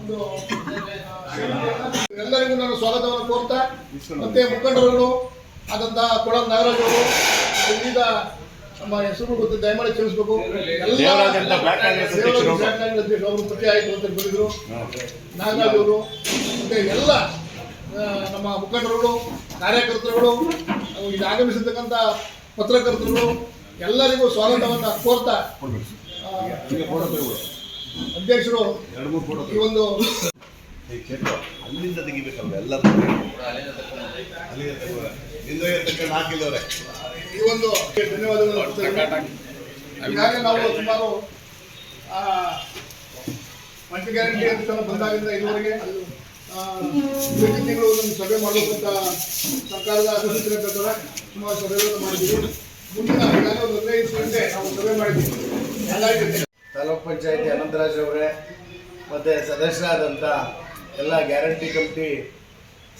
ಒಂದು ಎಲ್ಲರಿಗೂ ನಾನು ಸ್ವಾಗತವನ್ನು ಕೋರ್ತಾ ಮತ್ತೆ ಮುಖಂಡರುಗಳು ಆದಂತಹ ಕೊಡಲ್ ನಾಗರಾಜ್ ಅವರು ವಿವಿಧ ನಮ್ಮ ಹೆಸರು ಗೊತ್ತು ದಯಮಾಡಿ ತಿಳಿಸಬೇಕು. ಅವರು ಪಟ್ಟಿ ಆಯಿತು ಅಂತ ಬರೆದರು ನಾಗರಾಜ್ ಅವರು ಮತ್ತೆ ಎಲ್ಲ ನಮ್ಮ ಮುಖಂಡರುಗಳು ಕಾರ್ಯಕರ್ತರುಗಳು ಇಲ್ಲಿ ಆಗಮಿಸಿರ್ತಕ್ಕಂಥ ಪತ್ರಕರ್ತರುಗಳು ಎಲ್ಲರಿಗೂ ಸ್ವಾಗತವನ್ನು ಕೋರ್ತಾ ಅಧ್ಯಕ್ಷರು ಈ ಒಂದು ಅಲ್ಲಿಂದ ತೆಗಿಬೇಕಲ್ವ ಎಲ್ಲರೂ ಹಾಕಿಲ್ಲವ್ರೆ ಈ ಒಂದು ಧನ್ಯವಾದಗಳು. ಈಗಾಗಲೇ ನಾವು ಸುಮಾರು ಮಲ್ಟಿ ಗ್ಯಾರಂಟಿ ಅಂತ ಬಂದಾಗಿಂದ ಇದುವರೆಗೆ ಪ್ರತಿ ತಿಂಗಳು ಒಂದು ಸಭೆ ಮಾಡಬೇಕಂತ ಸರ್ಕಾರದ ಅಧಿಸೂಚನೆ ಪ್ರಕಾರ ಸುಮಾರು ಸಭೆಗಳನ್ನು ಮಾಡಿದ್ದೀವಿ. ಮುಂದಿನ ಈಗಾಗಲೇ ಒಂದು 15 ಗಂಟೆ ನಾವು ಸಭೆ ಮಾಡಿದ್ದೀವಿ. ತಾಲೂಕ್ ಪಂಚಾಯತಿ ಅನಂತರಾಜ್ ಅವರೇ ಮತ್ತು ಸದಸ್ಯರಾದಂಥ ಎಲ್ಲ ಗ್ಯಾರಂಟಿ ಕಮಿಟಿ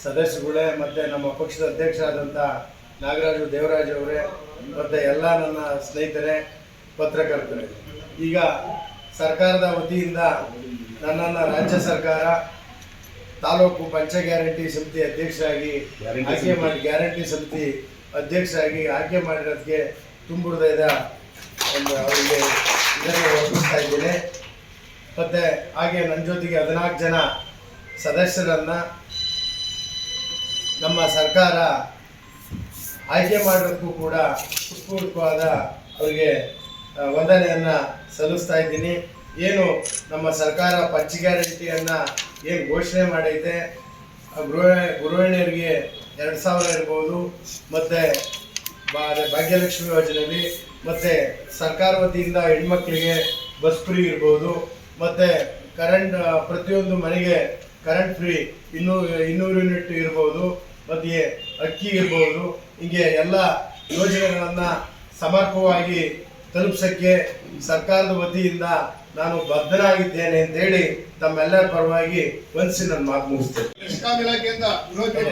ಸದಸ್ಯರುಗಳೇ ಮತ್ತು ನಮ್ಮ ಪಕ್ಷದ ಅಧ್ಯಕ್ಷರಾದಂಥ ನಾಗರಾಜು ದೇವರಾಜ್ ಅವರೇ ಮತ್ತು ಎಲ್ಲ ನನ್ನ ಸ್ನೇಹಿತರೇ ಪತ್ರಕರ್ತರೇ, ಈಗ ಸರ್ಕಾರದ ವತಿಯಿಂದ ನನ್ನನ್ನು ರಾಜ್ಯ ಸರ್ಕಾರ ತಾಲೂಕು ಪಂಚ ಗ್ಯಾರಂಟಿ ಸಮಿತಿ ಅಧ್ಯಕ್ಷರಾಗಿ ಆಯ್ಕೆ ಮಾಡಿ ಗ್ಯಾರಂಟಿ ಸಮಿತಿ ಅಧ್ಯಕ್ಷರಾಗಿ ಆಯ್ಕೆ ಮಾಡಿರೋದಕ್ಕೆ ತುಂಬ ಹೃದಯದ ಒಂದು ಅವರಿಗೆ ಇದನ್ನು ಒಪ್ಪಿಸ್ತಾ ಇದ್ದೇನೆ. ಮತ್ತು ಹಾಗೆ ನನ್ನ ಜೊತೆಗೆ 14 ಜನ ಸದಸ್ಯರನ್ನು ನಮ್ಮ ಸರ್ಕಾರ ಆಯ್ಕೆ ಮಾಡೋದಕ್ಕೂ ಕೂಡ ಹೃತ್ಪೂರ್ವಕವಾದ ಅವರಿಗೆ ವಂದನೆಯನ್ನು ಸಲ್ಲಿಸ್ತಾ ಇದ್ದೀನಿ. ಏನು ನಮ್ಮ ಸರ್ಕಾರ ಪಂಚ ಗ್ಯಾರಂಟಿಯನ್ನು ಏನು ಘೋಷಣೆ ಮಾಡೈತೆ, ಗೃಹಿಣಿಯರಿಗೆ 2000 ಇರ್ಬೋದು, ಮತ್ತು ಭಾಗ್ಯಲಕ್ಷ್ಮಿ ಯೋಜನೆಯಲ್ಲಿ, ಮತ್ತು ಸರ್ಕಾರ ವತಿಯಿಂದ ಹೆಣ್ಮಕ್ಳಿಗೆ ಬಸ್ ಫ್ರೀ ಇರ್ಬೋದು, ಮತ್ತು ಕರೆಂಟ್ ಪ್ರತಿಯೊಂದು ಮನೆಗೆ ಕರೆಂಟ್ ಫ್ರೀ 200 ಯೂನಿಟ್ ಇರ್ಬೋದು, ಮತ್ತು ಅಕ್ಕಿ ಇರ್ಬೋದು, ಹೀಗೆ ಎಲ್ಲ ಯೋಜನೆಗಳನ್ನು ಸಮರ್ಪಕವಾಗಿ ತಲುಪಿಸೋಕ್ಕೆ ಸರ್ಕಾರದ ವತಿಯಿಂದ ನಾನು ಬದ್ಧನಾಗಿದ್ದೇನೆ ಅಂತೇಳಿ ತಮ್ಮೆಲ್ಲರ ಪರವಾಗಿ ವಂದಿಸಿ ನನ್ನ ಮಾತು ಮುಗಿಸ್ತೇನೆ. ಇಸ್ಕಾಂ ಇಲಾಖೆಯಿಂದ ಯೋಜನೆ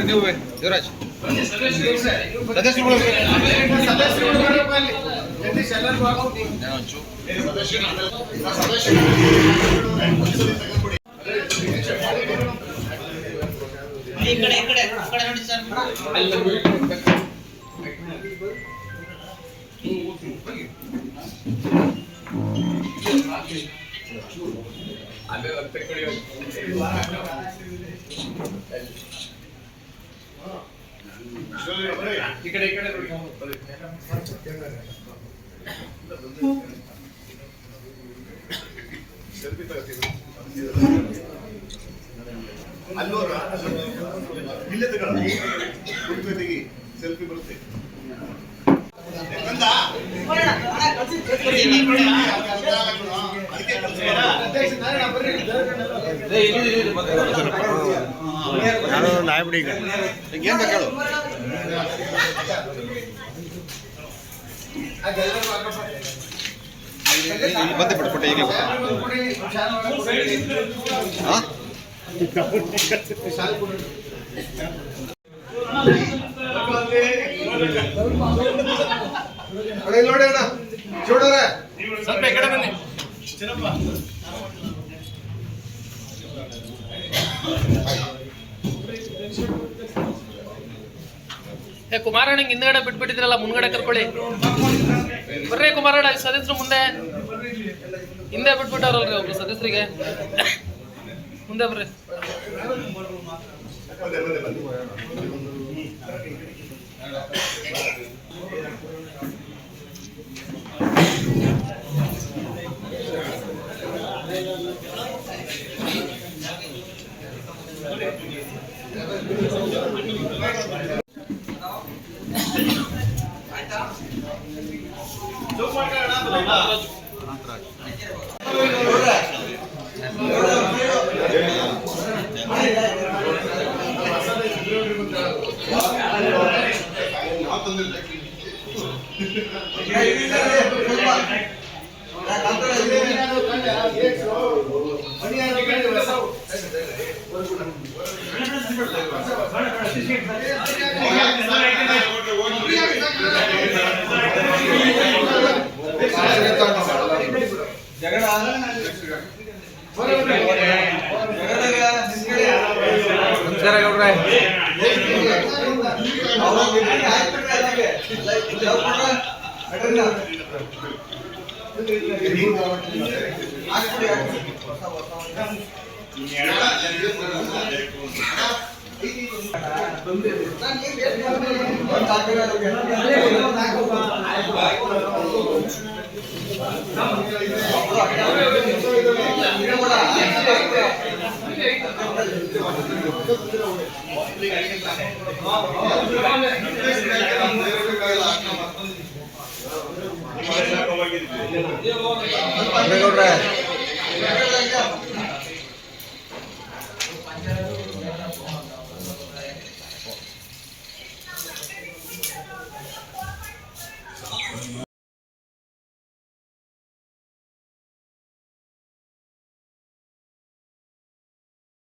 ನೀವು ದೇವರಾಜ್ ನೋಡಿ ಸರ್. ಅಲ್ಲೋರ ಇಲ್ಲೇ ತೆಗಿ ಸೆಲ್ಫಿ ಬರುತ್ತೆ. ನಾಯ್ಬಿಡಿ ಈಗ ಏನ್ ಬೇಕಾಳು ಬಂದೆ ಬಿಡ್ಕೊಟ್ಟೆ ಈಗ ನೋಡಿ ಅಣ್ಣ ಚೂಡೋರ ಸ್ವಲ್ಪ ಈ ಕಡೆ ಬನ್ನಿ. ಕುಮಾರಣ್ಣ ಹಿಂದ್ಗಡೆ ಬಿಟ್ಬಿಟ್ಟಿದ್ರಲ್ಲ, ಮುಂದ್ಗಡೆ ಕರ್ಕೊಳ್ಳಿ. ಬರ್ರಿ ಕುಮಾರಣ್ಣ, ಸದಸ್ಯರು ಮುಂದೆ ಹಿಂದೆ ಬಿಟ್ಬಿಟ್ಟವ್ರಲ್ರಿ ಒಬ್ರು ಸದಸ್ಯರಿಗೆ. ಮುಂದೆ ಬರ್ರಿ. ಗೌಡ್ರೆ